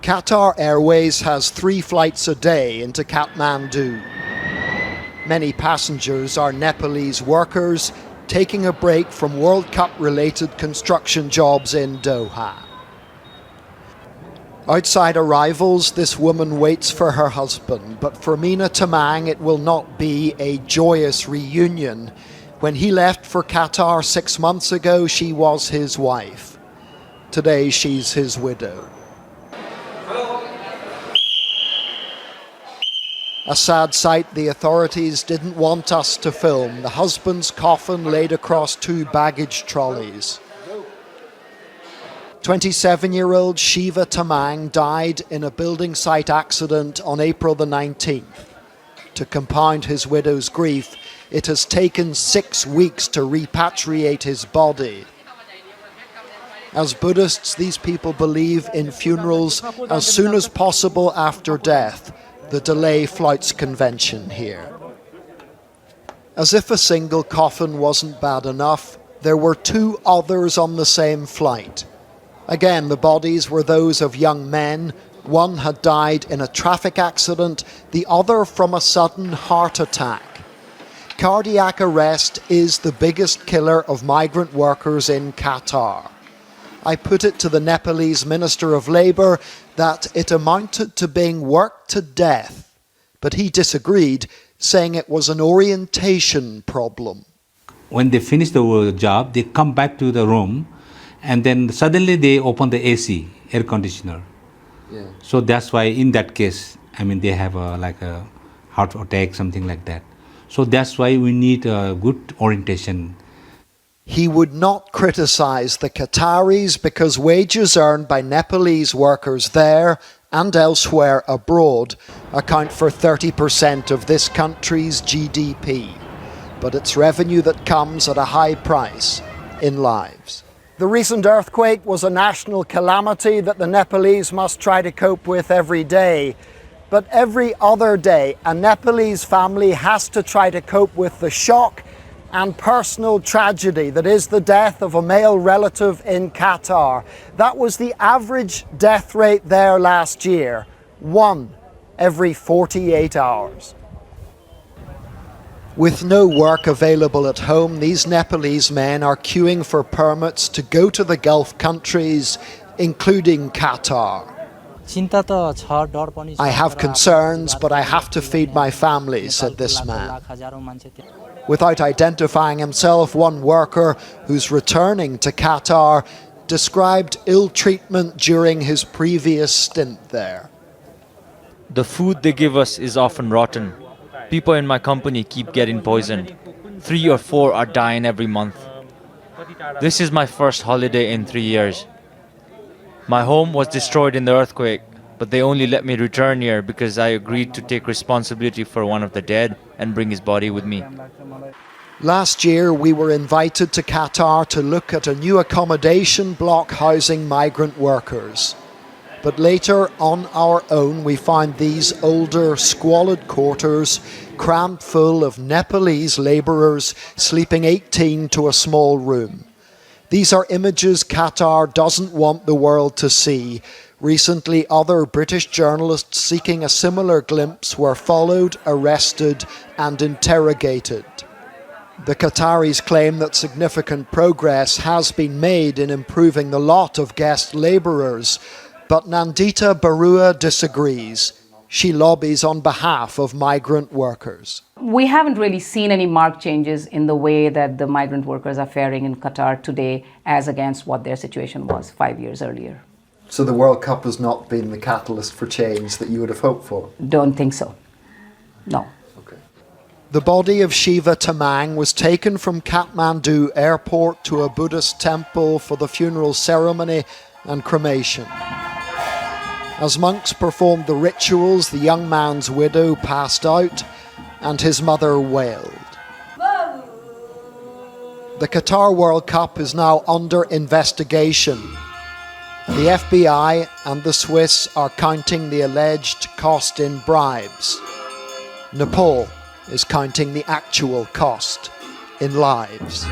Qatar Airways has 3 flights a day into Kathmandu. Many passengers are Nepalese workers taking a break from World Cup-related construction jobs in Doha. Outside arrivals, this woman waits for her husband, but for Mina Tamang it will not be a joyous reunion. When he left for Qatar 6 months ago, she was his wife. Today she's his widow. A sad sight the authorities didn't want us to film. The husband's coffin laid across 2 baggage trolleys. 27-year-old Shiva Tamang died in a building site accident on April the 19th. To compound his widow's grief, it has taken 6 weeks to repatriate his body. As Buddhists, these people believe in funerals as soon as possible after death. The delay flouts convention here. As if a single coffin wasn't bad enough, there were 2 others on the same flight. Again, the bodies were those of young men. One had died in a traffic accident, the other from a sudden heart attack. Cardiac arrest is the biggest killer of migrant workers in Qatar. I put it to the Nepalese Minister of Labour that it amounted to being worked to death, but he disagreed, saying it was an orientation problem. When they finish the job, they come back to the room and then suddenly they open the AC, air conditioner. Yeah. So that's why in that case, they have a heart attack, something like that. So that's why we need a good orientation. He would not criticise the Qataris because wages earned by Nepalese workers there and elsewhere abroad account for 30% of this country's GDP. But it's revenue that comes at a high price in lives. The recent earthquake was a national calamity that the Nepalese must try to cope with every day. But every other day, a Nepalese family has to try to cope with the shock and personal tragedy that is the death of a male relative in Qatar. That was the average death rate there last year, 1 every 48 hours. With no work available at home, these Nepalese men are queuing for permits to go to the Gulf countries, including Qatar. I have concerns, but I have to feed my family, said this man. Without identifying himself, one worker who's returning to Qatar described ill treatment during his previous stint there. The food they give us is often rotten. People in my company keep getting poisoned. 3 or 4 are dying every month. This is my first holiday in 3 years. My home was destroyed in the earthquake, but they only let me return here because I agreed to take responsibility for one of the dead and bring his body with me. Last year, we were invited to Qatar to look at a new accommodation block housing migrant workers. But later, on our own, we found these older, squalid quarters crammed full of Nepalese labourers sleeping 18 to a small room. These are images Qatar doesn't want the world to see. Recently, other British journalists seeking a similar glimpse were followed, arrested and interrogated. The Qataris claim that significant progress has been made in improving the lot of guest labourers, but Nandita Barua disagrees. She lobbies on behalf of migrant workers. We haven't really seen any marked changes in the way that the migrant workers are faring in Qatar today as against what their situation was 5 years earlier. So the World Cup has not been the catalyst for change that you would have hoped for? Don't think so. No. Okay. The body of Shiva Tamang was taken from Kathmandu airport to a Buddhist temple for the funeral ceremony and cremation. As monks performed the rituals, the young man's widow passed out and his mother wailed. The Qatar World Cup is now under investigation. The FBI and the Swiss are counting the alleged cost in bribes. Nepal is counting the actual cost in lives.